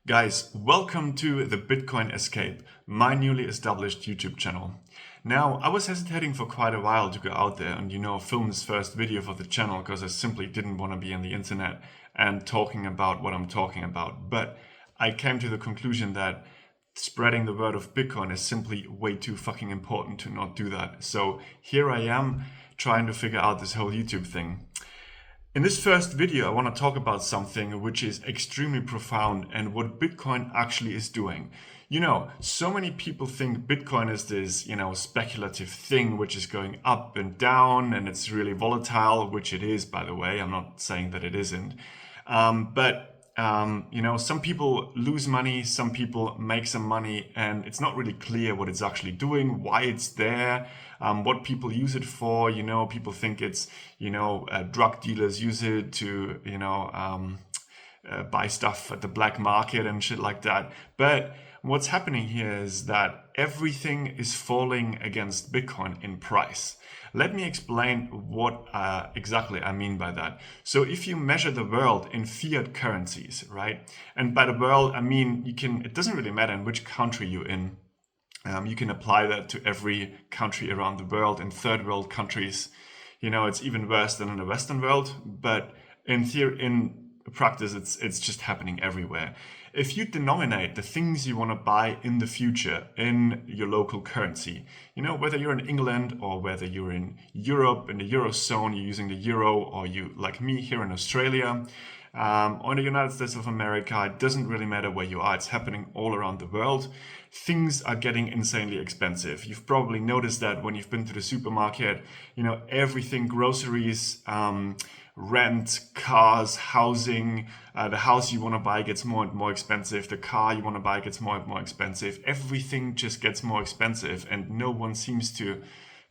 Guys, welcome to the Bitcoin Escape, my newly established YouTube channel. Now, I was hesitating for quite a while to go out there and, film this first video for the channel because I simply didn't want to be on the internet and talking about what I'm talking about. But I came to the conclusion that spreading the word of Bitcoin is simply way too fucking important to not do that. So here I am trying to figure out this whole YouTube thing. In this first video, I want to talk about something which is extremely profound and what Bitcoin actually is doing. So many people think Bitcoin is this, speculative thing which is going up and down and it's really volatile, which it is, by the way. I'm not saying that it isn't. Some people lose money, some people make some money, and it's not really clear what it's actually doing, why it's there, what people use it for. People think it's, drug dealers use it to, buy stuff at the black market and shit like that. But what's happening here is that everything is falling against Bitcoin in price. Let me explain what exactly I mean by that. So if you measure the world in fiat currencies, right? And by the world, I mean, it doesn't really matter in which country you're in. You can apply that to every country around the world. In third world countries, it's even worse than in the Western world. But in theory, in practice, it's just happening everywhere. If you denominate the things you want to buy in the future in your local currency, whether you're in England or whether you're in Europe, in the Eurozone, you're using the euro, or you, like me, here in Australia, or in the United States of America, it doesn't really matter where you are. It's happening all around the world. Things are getting insanely expensive. You've probably noticed that when you've been to the supermarket, everything, groceries, rent, cars, housing, the house you want to buy gets more and more expensive. The car you want to buy gets more and more expensive. Everything just gets more expensive, and no one seems to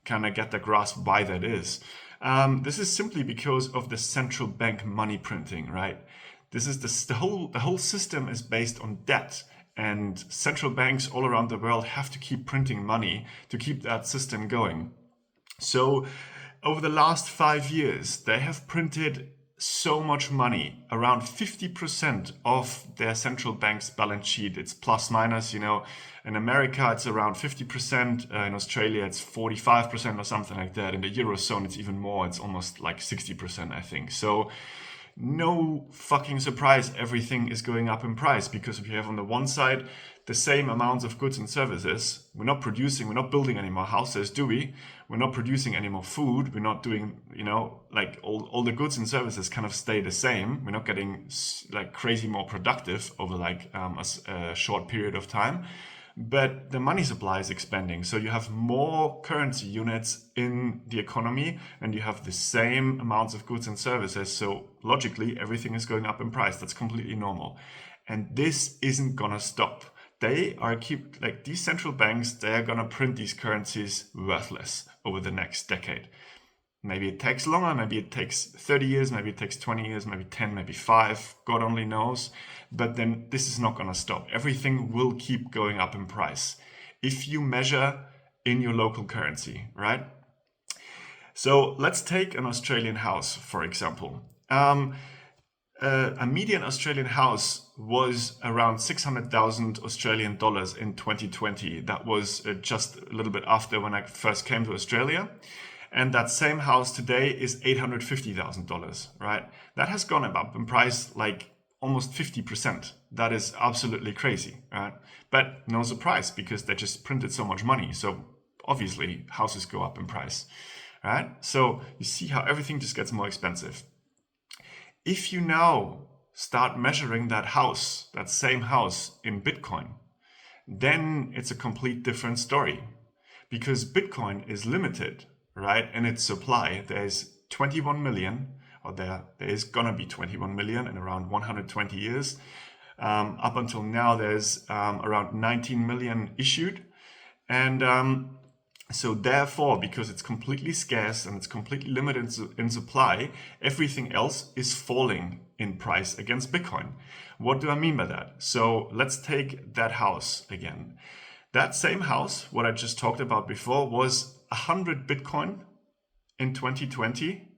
kind of get the grasp why that is. This is simply because of the central bank money printing, right? This is the whole system is based on debt, and central banks all around the world have to keep printing money to keep that system going. So over the last 5 years, they have printed so much money, around 50% of their central bank's balance sheet. It's plus minus, in America, it's around 50%. In Australia, it's 45% or something like that. In the Eurozone, it's even more. It's almost like 60%, I think. So no fucking surprise, everything is going up in price, because if you have on the one side the same amounts of goods and services, we're not building any more houses, do we? We're not producing any more food. We're not doing, like all the goods and services kind of stay the same. We're not getting like crazy more productive over like a short period of time. But the money supply is expanding. So you have more currency units in the economy and you have the same amounts of goods and services. So logically, everything is going up in price. That's completely normal. And this isn't gonna stop. These central banks, they're gonna print these currencies worthless over the next decade. Maybe it takes longer, maybe it takes 30 years, maybe it takes 20 years, maybe 10, maybe 5, God only knows. But then this is not going to stop. Everything will keep going up in price if you measure in your local currency, right? So let's take an Australian house, for example. A median Australian house was around 600,000 Australian dollars in 2020. That was just a little bit after when I first came to Australia. And that same house today is $850,000, right? That has gone up in price like almost 50%. That is absolutely crazy, right? But no surprise, because they just printed so much money. So obviously houses go up in price, right? So you see how everything just gets more expensive. If you now start measuring that same house in Bitcoin, then it's a complete different story, because Bitcoin is limited, right? In its supply, there's 21 million, or there is gonna be 21 million in around 120 years. Up until now, there's around 19 million issued. And so therefore, because it's completely scarce and it's completely limited in supply, everything else is falling in price against Bitcoin. What do I mean by that? So let's take that house again. That same house, what I just talked about before, was 100 Bitcoin in 2020.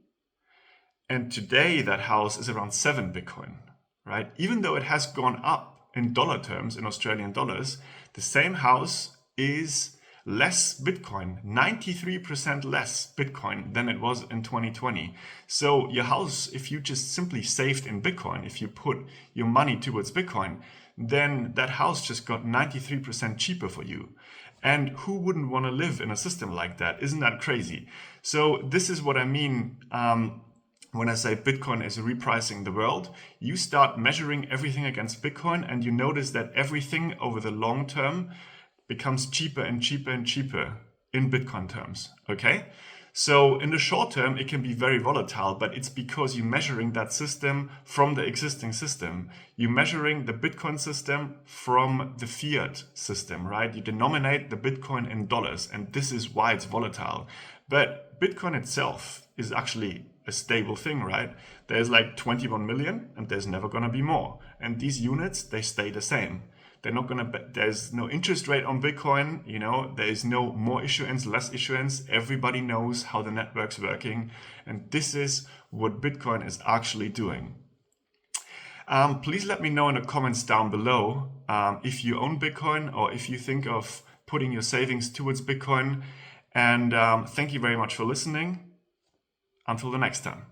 And today that house is around 7 Bitcoin, right? Even though it has gone up in dollar terms, in Australian dollars, the same house is less Bitcoin, 93% less Bitcoin than it was in 2020. So your house, if you just simply saved in Bitcoin, if you put your money towards Bitcoin, then that house just got 93% cheaper for you. And who wouldn't want to live in a system like that? Isn't that crazy? So this is what I mean when I say Bitcoin is repricing the world. You start measuring everything against Bitcoin and you notice that everything over the long term becomes cheaper and cheaper and cheaper in Bitcoin terms, okay? So in the short term, it can be very volatile, but it's because you're measuring that system from the existing system. You're measuring the Bitcoin system from the fiat system, right? You denominate the Bitcoin in dollars, and this is why it's volatile. But Bitcoin itself is actually a stable thing, right? There's like 21 million and there's never gonna be more. And these units, they stay the same. They're not gonna, there's no interest rate on Bitcoin, you know, there's no more issuance, less issuance. Everybody knows how the network's working. And this is what Bitcoin is actually doing. Please let me know in the comments down below if you own Bitcoin or if you think of putting your savings towards Bitcoin. And thank you very much for listening. Until the next time.